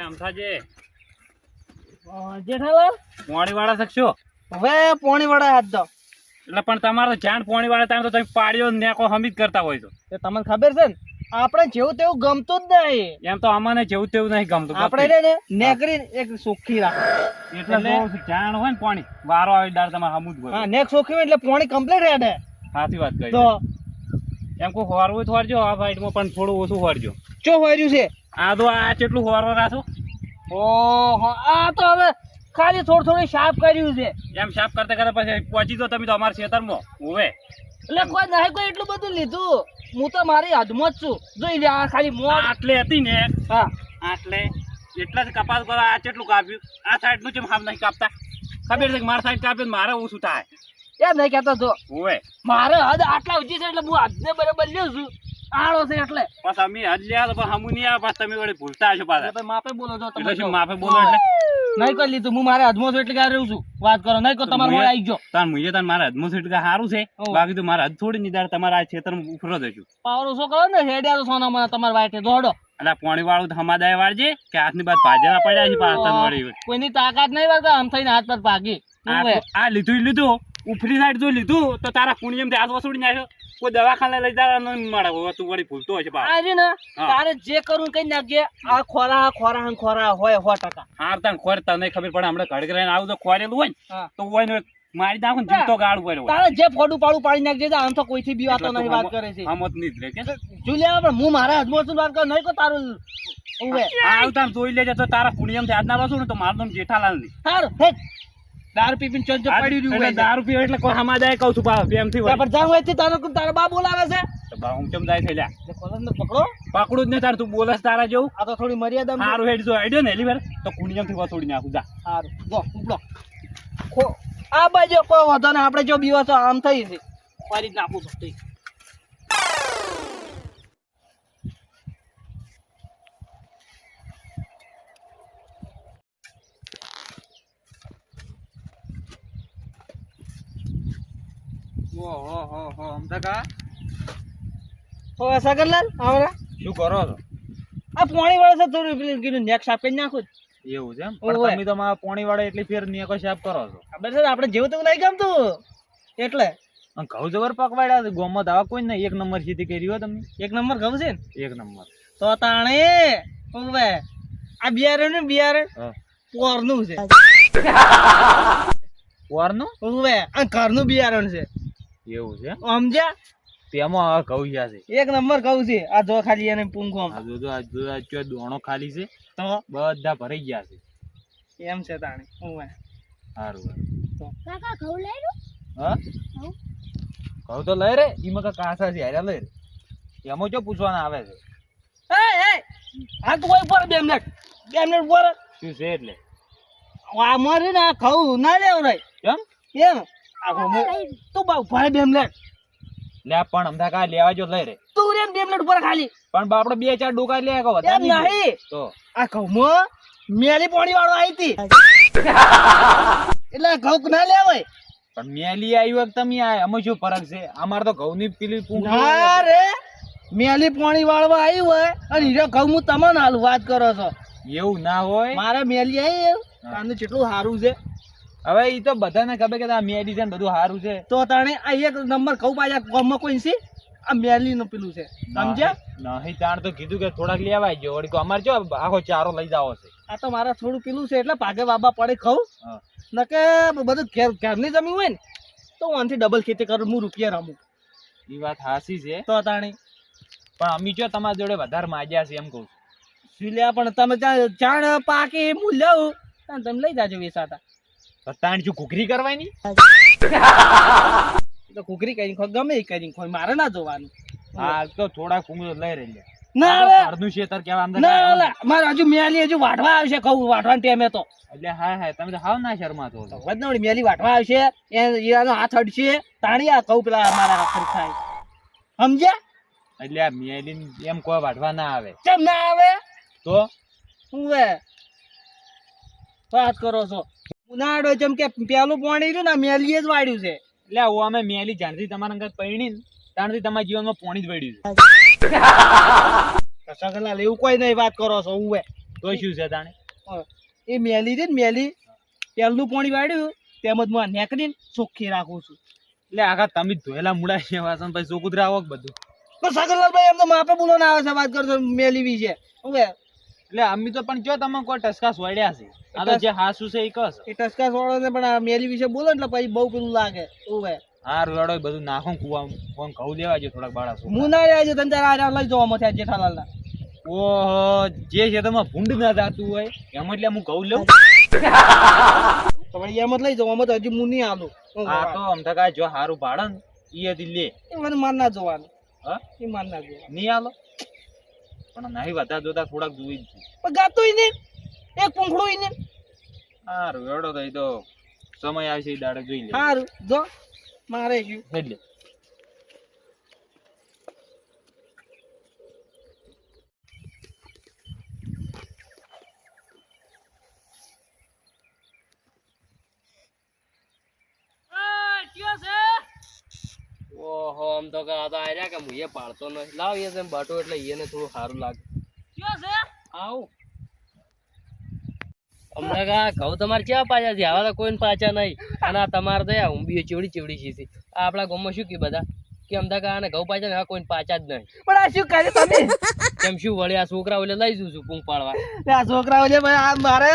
અમથાજી જેઠાલાલ પોણી વાળા શકશો હવે પોણી વાળા હાથ દો એટલે પણ તમારે તો જાણ પોણી વાળા ત્યાં તો તમે પાડ્યો નેકો હમી જ કરતા હોય તો એ તમને ખબર છે ને આપણે જેવું તેવું ગમતું જ નહીં. એમ તો અમને જેવું તેવું નહીં ગમતું આપણે રે ને નેકરી એક સોખી રાખ એટલે જાણ હોય ને પાણી વારો આવે દાળ તમારે હમું જ હા નેક સોખી હોય એટલે પોણી કમ્પ્લીટ રહે. સાચી વાત કરી તો એમ કોઈ હોરવું તો હોરજો આ ફાઈટમાં પણ થોડું ઓછું હોરજો. ચો હોર્યું છે આ તો આ કેટલું હોરવા રાખો ઓહો આ તો હવે ખાલી થોડું સાફ કર્યું છે એમ સાફ કરતા કરતા પછી પહોંચી તો તમે તો અમારા ખેતરમાં હોવે એટલે કોઈ નહીં કોઈ એટલું બધું લીધું. હું તો મારી હદમાં જ છું. જોઈ લે આ ખાલી મોડ આટલે હતી ને હા આટલે એટલા જ કપાસ કરો આ કેટલું કાપ્યું આ સાઈડ નું કેમ હાફ નહીં કાપતા ખબર છે કે મારા સાઈડ કાપ્યું મારે ઓછું થાય એમ નહીં કહેતો જો હોવે મારે હદ આટલા ઊંચી છે એટલે હું હદને બરાબર લ્યો છું. આળો છે એટલે બસ અમે હજ લ્યા તો પણ હમું નહીં આવે પાછા તમે વળી ભૂલતા હશો પાછા એટલે માપે બોલો છો એટલે તમે શું માફે બોલો એટલે નહીં કરી લીધું હું મારે હદમાં છું એટલે ક્યારે રહું છું વાત કરો નહીં કહો તમારે મોડ આવી ગયો તાર મુજે તાર મારા હદમાં છે એટલે સારું છે હોવ. બાકી તો મારા હદ થોડી નિદાર તમારા આ ખેતરમાં ઉફરો દઈશું પાવર ઓછો કરો ને હેડ્યા તો સોના મને તમારે વાટે દોડો એટલે પોણી વાળું હમાદાય વાળજે કે હાથની બાદ ભાજેલા પડ્યા છે પાછા વળી કોઈની તાકાત નહીં વળતા આમ થઈને હાથ પર ભાગી આ લીધું ઉપરી સાઈડ જો લીધું તો તારા પુણ્યમ હાથ વસૂડી નાખ્યો કોઈ દવાખાને લઈ જવા નહીં મળે હવે તું વળી ભૂલતો હશે પાછો. આજે ને હા. તારે જે કરવું કઈ નાખજે આ ખોરા હોય 100%. હાર તને ખોર તને ખબર પડે હમણાં ઘડી કરીને આવું તો ખોરેલું હોય ને હા. તો હોય ને મારી નાખું ને જીવતો ગાળ પડ્યો હોય તારે જે ફોડું પાડું પાડી નાખજે આમ તો કોઈથી બીવાતો નહીં વાત કરે છે હમત નહીં જ રે કે જુલિયા આપણે હું મારા હદમાં છું વાત કર નહીં કો તારું ઉવે આવું તાર જોઈ લેજે તો તારા પુણ્યમ થી હાથ ના વસું ને તો મારું નામ જેઠાલાલ નહીં સારું હેટ દારૂ પીપીને ચોંચ પડી રહ્યું એટલે હોય દારૂ પીવો એટલે કોઈ હમાદાય કહું છું પાછો પ્રેમથી વળી. પર જાવ હોય તારા બા બોલાવે છે તો બા હું કેમ જાય છે લ્યા એટલે કોલેજને પકડો પકડું જ નહીં તાર તું બોલસ તારા જેવું આ તો થોડી મર્યાદા સારું હેડ જો આઈડિયો ને એલી વાર તો પુણ્યમ થી વસૂડી નાખું જા સારું જો ઉપડો આ બાજુ કોઈ વાંધો ને આપણે જો બીવા તો આમ થઈ છે ફરી નાખું તો સગરલાલ આવરા શું કરો છો આ પોણી વાળો છે થોડું પેલું કીધું નેક સાફ કરી નાખું એવું છે એમ ઓવે. પણ તમે તો મારા પોણી વાળા એટલી ફેર નિયકો સાફ કરો છો ખબર છે ને આપણે જેવું તેવું નહીં ગમતું એટલે અને ઘઉં જબર પકવાડ્યા છે ગોમમાં દાવા કોઈ નહીં એક નંબર સીધી કરી હો તમે એક નંબર ગમ છે ને એક નંબર તો તાણે ઓવે આ બિયારણ ને બિયારણ હા પોરનું છે વારનું ઓવે આ ઘરનું બિયારણ છે એવું છે સમજ્યા તેમાં આ ઘઉં ગયા છે એક નંબર કહું છે આ જો ખાલી એને પૂંખો આ જો આ જો આ ચો દોણો ખાલી છે તો બધા ભરાઈ ગયા છે એમ છે તાણે ઓવે સારું કાકા ઘઉં લઈ લો હા ઘઉં તો લઈ રે એમાં તો કાસા છે હાર્યા લઈ રે એમાં જો પૂછવાના આવે છે એ આ તો કોઈ પર 2 મિનિટ પર શું છે એટલે આ મારે ને આ ઘઉં ના લેવ રે કેમ એમ આ ઘઉં તું બા ભાઈ 2 મિનિટ લે પણ અમથા કા લેવા જો લઈ રે તું રે 2 મિનિટ પર ખાલી પણ બાપડે 2-4 ડોકા લે કે એમ વધારે નહીં નહીં તો આ ઘઉંમાં મેલી પાણી વાળો આવી હતી એટલે આ ઘઉં ના લેવાય પણ મેલી આવ્યું કે તમે આ અમે શું ફરક છે અમાર તો ઘઉંની પેલી પૂંખ ના રે મેલી પાણી વાળવા આવી હોય અને હીરો ઘઉં હું તમને હાલ વાત કરો છો એવું ના હોય મારે મેલી આવી તાનું કેટલું સારું છે હવે ઈ તો બધાને ખબર કે આ મેડી છે ને બધું સારું છે તો તાણે આ એક નંબર ઘઉં પાછા ગામમાં કોઈ છે આ મેલી નું પેલું છે સમજ્યા નહીં તાણ તો કીધું કે થોડાક લેવાય જો વળી અમારે જો આખો ચારો લઈ જાવો છે આ તો મારા થોડું પેલું છે એટલે ભાગે બાબા પડે ખાઉં હા. નકે બધું ઘરની જમીન હોય ને તો હું આનાથી ડબલ ખેતી કરું હું રૂપિયા રમું ઈ વાત હાસી છે તો તાણી પણ અમી જો તમારી જોડે વધારે માજ્યા છે એમ કહું છું. સુલ્યા પણ તમે જાણ પાકી હું લઉં તાણ તમે લઈ જાજો વેસાતા તો તાણ શું ઘૂઘરી કરવાની તો કુકરી કરીને ખો ગમે એ કરીને ખો મારે ના જોવાનું હા તો થોડા કુંગળો લઈ રહી ના રે ઘરનું શેતર કેવા અંદર ના લા મારે હજુ મેલી હજુ વાટવા આવશે કહું વાટવાના ટાઈમે તો એટલે હા હા તમે તો હાવ ના શર્મા છો વધનવડી મેલી વાટવા આવશે એનો હાથ અડશે તાણી આ કહું પેલા મારા ખરી થાય સમજ્યા એટલે આ મેલીન એમ કોઈ વાઢવા ના આવે કેમ ના આવે તો હું વે વાત કરો છો ઉનાળો જેમ કે પેલું પાણી રહ્યું ને મેલીએ જ વાળ્યું છે એટલે હું અમે મેલી જાણથી તમારા અંગત પૈણી ને ત્યારથી તમારા જીવનમાં પોણી જ વળ્યું છે કસા કલા એવું કોઈ નહીં વાત કરો છો હું તો શું છે તાણે એ મેલી છે ને મેલી પહેલું પાણી વાળ્યું તેમજ હું નેકરીને ચોખ્ખી રાખું છું. એટલે આખા તમે જ ધોયેલા મુડા છે વાસણ પછી ચોકુતરા આવો કે બધું. પણ સગનલાલભાઈ એમ તો માપે બોલવાના આવે છે વાત કરતો મેલી વિશે. હવે એટલે અમે તો પણ જો તમે કોઈ ટસકા સોડ્યા છે આ તો જે હાસુ છે એ કસ એ ટસકા વાળો ને પણ આ મેલી વિશે બોલો એટલે પછી બહુ પેલું લાગે. હવે હાર વેડો બધું નાખો કુવા ફોન ઘઉં લેવા જો થોડાક બાળા છો. હું ના જાય તને તારા આ લઈ જવા થયા જેઠાલાલના. ઓહો જે છે તમે ભૂંડ ના જાતું હોય એમ એટલે હું ઘઉં લઉં. તો પછી એમ જ લઈ જવા તો હજી હું નહીં આલું. આ તો અમથા કાંઈ જો હારું ભાડે ને ઈ હતી લે એ મને માર ના જોવાનું. હા એ માર ના જોવાનું. નહીં આલો પણ નહીં વધારે જોતા થોડાક જોઈ જ છે. પણ ગાતું ને એક પૂંખડું ને હારું વેડો તો એ તો સમય આવશે એ દાડે જોઈ લે. સારું જો મારે શું એટલે ઓહો આમ તો કે આ તો આર્યા કે હું એ પાડતો નહીં લાવ એ જેમ બાટો એટલે એને થોડું સારું લાગે આવ હમણાં કા ઘઉં તમારે ક્યાં પાછા છે આવા તો કોઈને પાછા નહીં અને આ તમારે તો યાર ઊંબીઓ ચેવડી ચેવડી છે આ આપણા ગામમાં શું કે બધા કે અમદાવાદ આને ઘઉં પાછા ને આ કોઈને પાછા જ નહીં પણ આ શું કરે તમે કેમ શું વળી આ છોકરા ઓલે લઈ જઉં છું પૂંગ પાડવા આ છોકરાઓ છે ભાઈ આ મારે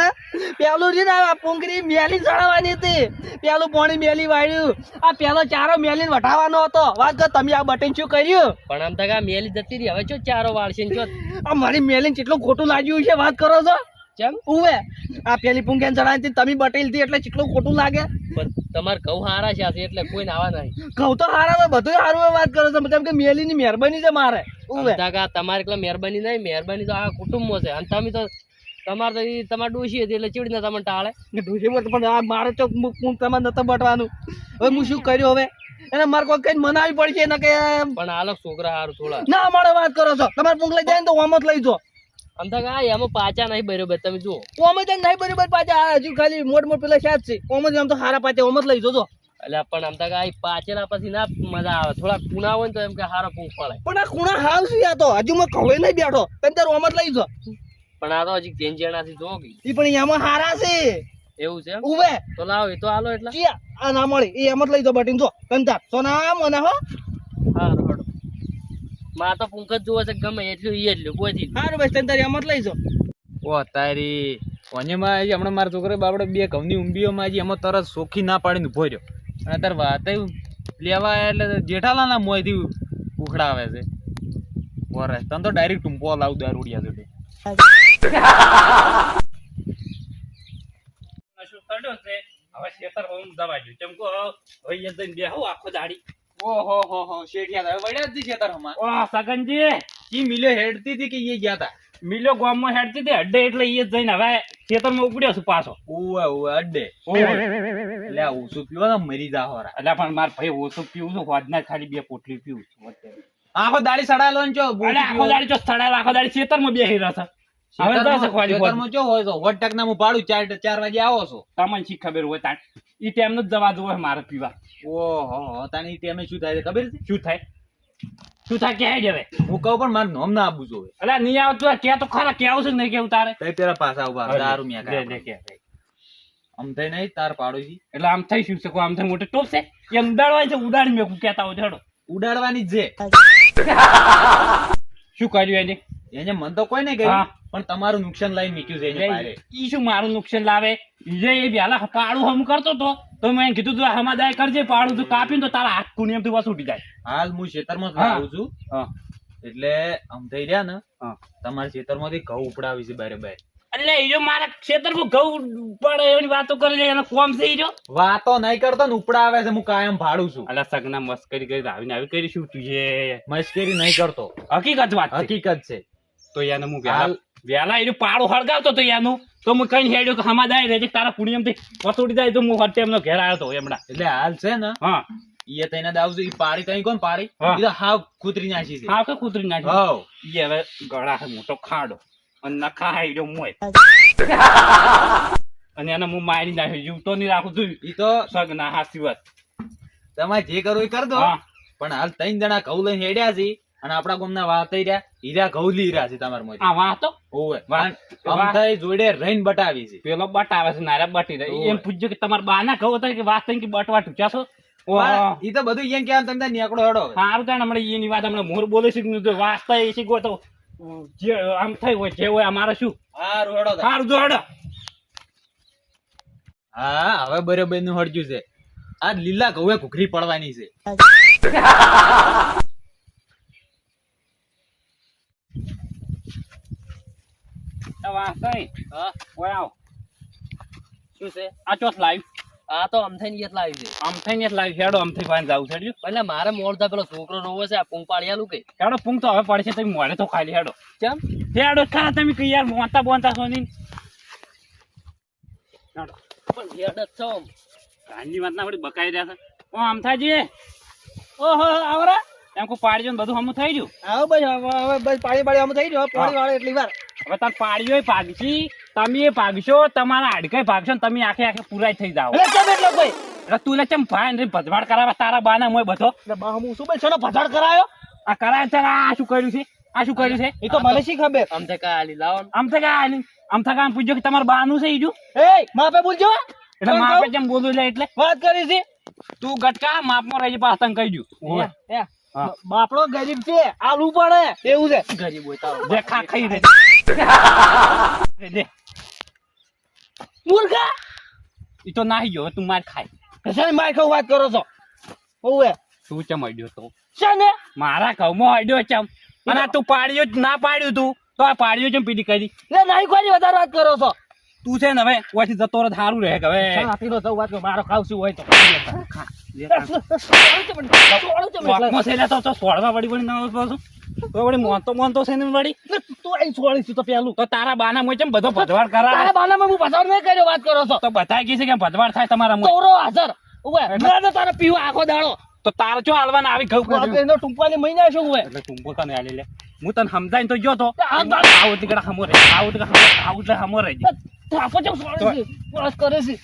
પેલું છે ને આ પૂંગરી મેલી ચડાવવાની હતી પેલું પાણી મેલી વાળ્યું આ પેલો ચારો મેલી વટાવવાનો હતો વાત કર તમે આ બટન શું કર્યું પણ આમ તો કા મેલી જતી રહી હવે ચો ચારો વાળશે ને ચો આ મારી મેલીને કેટલું ખોટું લાગ્યું છે વાત કરો છો ચમ ઉવે આ પેલી પૂંગેન ચડાવી તમે બટેલ થી એટલે કેટલું ખોટું લાગે પણ તમારે ઘઉં હારા છે એટલે કોઈને આવા નહીં કહું તો હારા હોય બધું હારું હોય વાત કરો છો કેમ કે મેલી ની મહેરબાની છે મારે ઉવે તમારે એટલે મહેરબાની નહીં મહેરબાની તો આ કુટુંબમાં છે અને તમે તો તમારે તો ઈ તમારે ડોશી હતી એટલે ચીડીને તમને ટાળે પણ આ મારે તો તમારે નતો બટવાનું હવે હું શું કર્યું હવે એને મારે કોઈ કઈ મનાવી પડશે ને કે પણ આલો છોકરા હારું થોડા ના અમારે વાત કરો છો તમારે પૂંગ લઈ જાય ને તો ઓમ જ લઈ જો આમ તો કા એમાં પાછા નહીં બરોબર તમે જુઓ ઓમ જ નહીં બરોબર પાછા હજુ ખાલી મોટ મોટ પેલા શાદ છે ઓમ જ આમ તો હારા પાછા ઓમ જ લઈ જોજો એટલે પણ આમ તો કા પાછેલા પછી ના મજા આવે થોડા કુણા હોય ને તો એમ કે હારો પૂંખ પડે પણ આ ખૂણા હાવ છે આ તો હજુ મેં ખવડે નહીં બેઠો તમે તાર ઓમ જ લઈ જો પણ આ તો હજી જેન જેણાથી જોવો કે ઈ પણ એમાં હારા છે એવું છે એમ? ઉવે તો લાવો એ તો આલો એટલે ચિયા આ ના મળી એ એમ જ લઈ જો બટીન જો કંતાર સોના મને હો હારું હડો માં તો પૂંખ જ જોવે છે ગમે એટલું ઈ એટલું કોઈ હારું બસ તને તારી એમ જ લઈ જો ઓ તારી કોનેમાં હમણાં મારા છોકરા બાપડે બે ઘઉંની ઊંબીઓમાં હજી એમાં તરત સોખી ના પાડીને ઉભો રહ્યો અને તાર વાત લેવા એટલે જેઠાલાલના મોંથી ઉખડાવે છે વરે તને તો ડાયરેક્ટ ટૂંપો લાવ દારૂડિયા જોડે શું કર્યો છે હવે ખેતર હું દવા દઉં કેમ કો હવે એ જઈને બેહો આખો દાડી ઓહો હો હો શેઠિયા વડ્યા જ ખેતર હમા ઓ સગનજી ઈ મિલે હેડતી હતી કે એ ગયા તા મિલો ગામમાં હેડતી હતી અડ્ડે એટલે એ જ જઈને હવે ખેતરમાં ઉપડ્યો છું પાછો ઓવે ઓવે અડ્ડે એટલે આ ઓછું પીવો ને મરી જા હોરા એટલે પણ માર ભાઈ ઓછું પીવું છું હોજના ખાલી 2 પોટલી પીવું છું અત્યારે. આખો દાડી સડાયેલો ને ચો અરે આખો દાડી જો સ્થળે આખો દાડી ખેતરમાં બેહી રહ્યો છે હવે દસ ખવાડી ખેતરમાં ચો હોય તો વટ ટકના હું પાડું 4 વાગે આવો છો તમને શી ખબર હોય તાણ ઈ ટાઈમ જ જવા દો મારે પીવા ઓહો તાની ટેમે શું થાય છે ખબર છે શું થાય કે હેડ હવે હું કહું પણ મારું નામ ના આપવું જોવે અલા નહીં આવતું કે તો ખરા કેવું છે કે નહીં કેવું તારે તઈ પેલા પાછા ઉભા દારૂ મ્યા લે, કાઢે. લે, કે. આમ થઈ નહીં તાર પાડોશી એટલે આમ થઈ શું છે કોઈ આમ થઈ મોટો ટોપ છે એમ ઉડાડવાય છે ઉડાડી મેં કહેતા હોય હેડો ઉડાડવાની જ છે શું કર્યું એને એને મન તો કોઈ નહીં હા. કર્યું પણ તમારું નુકસાન લઈને મૂક્યું છે એને પારે. ઈ શું મારું નુકસાન લાવે એ વહેલા પાડું હમ કરતો તો મેં કીધું તું હમાદાય કરજે પાડું તું કાપીને તો તારા હાથ કુણી એમથી વસ ઉડી જાય હાલ હું ખેતરમાં જ હા. આવું છું હા એટલે આમ થઈ રહ્યા ને હા. તમારા ખેતરમાંથી ઘઉં ઉપડાવી છે બારે બાર એટલે એ જો મારા ખેતરમાં ઘઉં પડે એની વાતો કરી લે એનો કોમ છે ઈ જો વાતો નહીં કરતો ને ઉપડાવે છે હું કાયમ ભાડું છું અલા સગના મસ્કરી કરી આવીને આવી કરીશું તું એ મશ્કરી નહીં કરતો હકીકત વાત છે હકીકત છે તો એને હું હાલ વહેલા એનું પાડું હળગાવતો તો એનું તો હું કઈ હેડ્યો કે હમાદાય રહેજે તારા પુણ્યમથી વસુડી જાય તો હું હટે એમનો ઘેર આવ્યો તો એમડા એટલે હાલ છે ને હા ઈ તઈને દાવ ઈ પાડી તઈ કોણ પાડી હા. ઈ તો હાવ કૂતરી નાખી છે હા કે કૂતરી નાખી હાવ ઈ હવે ગળા છે મોટો ખાડો અને નખા હાઈડ્યો મોય અને એને હું મારી નાખ્યો જીવતો નહીં રાખું છું ઈ તો સગ ના હાસી વાત તમારે જે કરવું એ કર દો હા પણ હાલ 3 જણા ઘઉં લઈને હેડ્યા છે અને આપણા ગામના વાતઈ રહ્યા હીરા ઘઉં લઈ રહ્યા છે તમારા મોય આ વાતો ઓવે વાત- આમ થઈ જોડે રહીને બટાવી છે પેલો બટાવે છે નારા બટી રહે ઓય. એમ પૂછજો કે તમારા બાના કહો હતા કે વાત થઈ કે બટવા ટૂંચા છો ઈ તો બધું અહીંયા ક્યાં તમે નીકળો હેડો હવે. સારું થાય ને હમણાં એની વાત હમણાં મોર બોલે છે કે વાસ્તા એ છે તો જે આમ થઈ હોય જે હોય અમારે શું હારું હેડો તાર. સારું જો હેડો હા હવે બરોબર નું હડજ્યું છે આ લીલા ઘઉં ઘૂઘરી પડવાની છે વાસ્તા હા ઓય આવ શું છે આ ચોથ લાઈવ આ તો અમથાઈ ની લાવી છે આમ થઈને લાઈવ હેડો આમ થઈ પાન જાવ છડ્યું એટલે મારે મોડતા પેલો છોકરો રોવે છે આ પૂંગ પાડિયાલું કે હેડો પૂંગ તો હવે પડશે તમે મોડે તો ખાલી હેડો કેમ હેડો ખા તમે કે યાર મોતા બોનતા છો ની હેડો પણ હેડ જ છો આમ. કાનની વાત ના વળી બકાઈ રહ્યા છે ઓ આમ થાજી ઓહો આવરા એમ કો પાડજો ને બધું હમું થઈ ગયું આવો બસ હવે બસ પાણી આમ થઈ ગયો પાણી વાળે એટલી વાર હવે તાર પાડ્યો ભાગશી તમે એ ભાગશો તમારા હાડકાઈ ભાગશો ને તમે આખે આખે પૂરાઈ થઈ જાઓ એટલે કેમ એટલો ભાઈ એટલે તું લે ચમ ભાઈ ને ભજવાડ કરાવે તારા બાના મોય બધો એટલે બા હું શું ભાઈ છોડો ભજાડ કરાયો આ કરાય છે આ શું કર્યું છે આ શું કર્યું છે એ તો મને શી ખબર અમથે કા આલી લાવો ને. આમ થકા આમ થકા પૂછજો કે તમારા બાનું છે ઈજુ એ માપે બોલજો એટલે માપે જેમ બોલું લે એટલે વાત કરી છે તું ગટકા માપમાં રહેજે પાછા તને કહી દઉં ઓય. હા. બાપડો ગરીબ છે આલુ પડે એવું છે ગરીબ હોય તારો જે ખા ખાઈ રે દે મૂર્ખા ઈ તો નાહી ગયો હવે તું માર ખાય કશાની માર ખાવ વાત કરો છો ઓવે તું ચમ અડ્યો તો છે ને મારા ઘઉંમાં અડ્યો ચમ અને આ તું પાડ્યો જ ના પાડ્યું તું તો આ પાડ્યો ચમ પીડી કરી લે નહીં કોઈ વધારે વાત કરો છો તું છે ને હવે ઓછી જતો રહે સારું રહે કે હવે આપીનો તો વાત મારો ખાવશું હોય તો વાકમાં છે લે તો સોળવા વળી વળી ના પાછું તો વળી મોનતો છે ને વળી તું અહીં છોડીશું તો પેલું તો તારા બાના મોય ચમ બધો ભજવાડ તારા કરાવે બાનામાં હું પસાર નહીં કર્યો વાત કરો છો તો બતાઈ ગઈ છે કે ભજવાડ થાય તમારા મોય તોરો હાજર ઓવે મને તારે પીવા આખો દાડો તો તાર ચો હાલવાના આવી ઘઉં કર્યું એનો ટુંપાની મહિના શું હોય એટલે તું બોલતા ને આલી લે હું તને સમજાઈને તો ગયો તો આ ગાળ- આવું એટલે હમો રહે આવું એટલે હમો રહે થાપો ચમ છોડે છે વાત કરે છે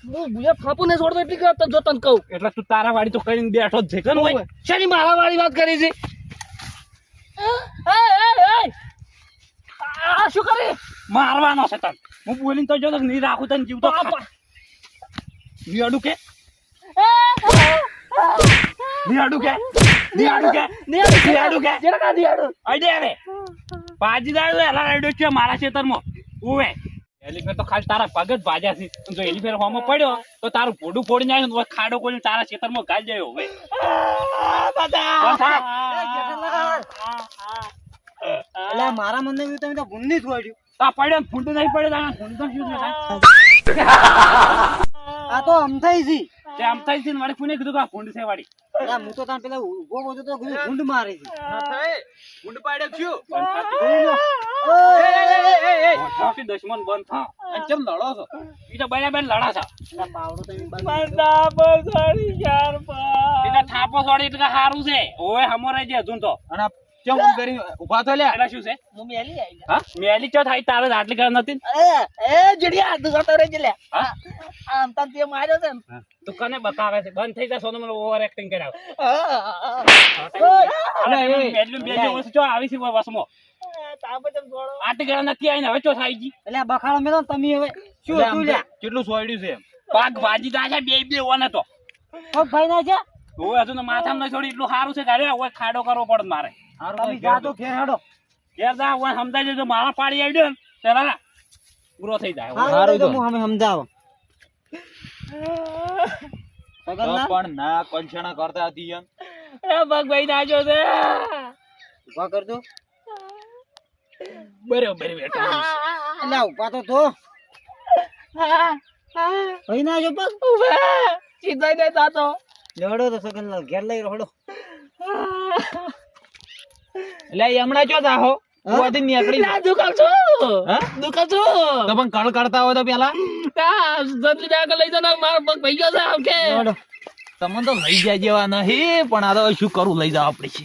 હું બુયા થાપો ને છોડતો એટલી કરતો જો તને કહું એટલે તું તારા વાડી તો કરીને બેઠો જ છે કે હોય શેની મારા વાળી વાત કરી છે આ શું કરે મારવાનો છે તને હું બોલીને તો જો તો નહીં રાખું તને જીવ તો નિયાડું કે નિયાડું કે નિયાડું કે નિયાડું કે જેને કા દિયાડો આઈ હવે પાજી દાડો એલા રાડ્યો છે મારા ખેતરમાં ઓવે એલી ફેર તો ખાલી તારા પગ જ ભાજ્યા છે જો એલી ફેર હોમો પડ્યો તો તારું ફોડું ફોડી જાય ને ખાડો કોઈ તારા ખેતરમાં ગાલ જાય હવે એટલે મારા મને તમે તો ભૂંડી છોડ્યું તા પડ્યો ને ફૂંડ નહીં પડ્યો તારા ફૂંડ તો શું થાય આ તો અમથાઈ છે તે આમ થાય છે ને વાળી કોને કીધું કે આ ફૂંડ છે વાળી હું તો તને પેલા ઉભો બોજો તો ભૂંડ મારે છે ઊંડ પાડ્યો છું મોટાથી દુશ્મન બંધ થા અને ચમ લડો છો ઈ તો બરાબર લડા છે પાવડો તમે એટલે થાપો છોડી એટલે સારું છે ઓય હમો રહી જાય હજુ તો અને આ ચમ ઊંડ કરીને ઊભા થો લ્યા એટલે શું છે હું મેલી આવી હા મેલી ચો થાય તારે આટલી કર નથી એ જડિયા તું જતો રહી લે હા આમ તને તે માર્યો છે ને તું કને બતાવે છે બંધ થઈ જાય સોનો મને ઓવર એક્ટિંગ કરાવ અરે મેડલું બે જે વસ્તુ આવી છે વસમો તાપે તેમ છોડો આટલી કર નથી આવીને હવે ચો થાય જી એટલે આ બખાડો મેલો ને તમે હવે શું એટલે આમ તું લે કેટલું સોયડ્યું છે એમ પાક ભાજી દા છે બે ઓને તો પગ ભાઈ ના છે ઓય હજુ તો માથામાં નહીં છોડી એટલું સારું છે કે અરે ઓય ખાડો કરવો પડે મારે તમે જા તો ઘેર હેડો ઘેર જા ઓય સમજાઈ જજો મારા પાડી આવ્યો ને પેલા પૂરો થઈ જાય હારું તો હું અમે સમજાવો તો પણ ના કંચણા કરતા હતી એમ એ પગ ભાઈ નાજો છે ઉભા કરજો બરોબર બેઠો એટલે ઉભા તો થો ભાઈ ના જો પગ સીધા નહીં થતો લેવડો તો સગનલાલ ઘેર લઈ રહોડો એટલે હમણાં ચો જાહો ઓવાથી નીકળી ના દુકાન છું હા દુકાન છું તો પણ કળ કરતા હોય તો પેલા જલ્દી ડાક લઈ જાવ મારો પગ ભાઈ ગયો છે આમ કે લેવડો તમને તો લઈ જાય જેવા નહીં પણ આ તો શું કરું લઈ જાવ આપણે છે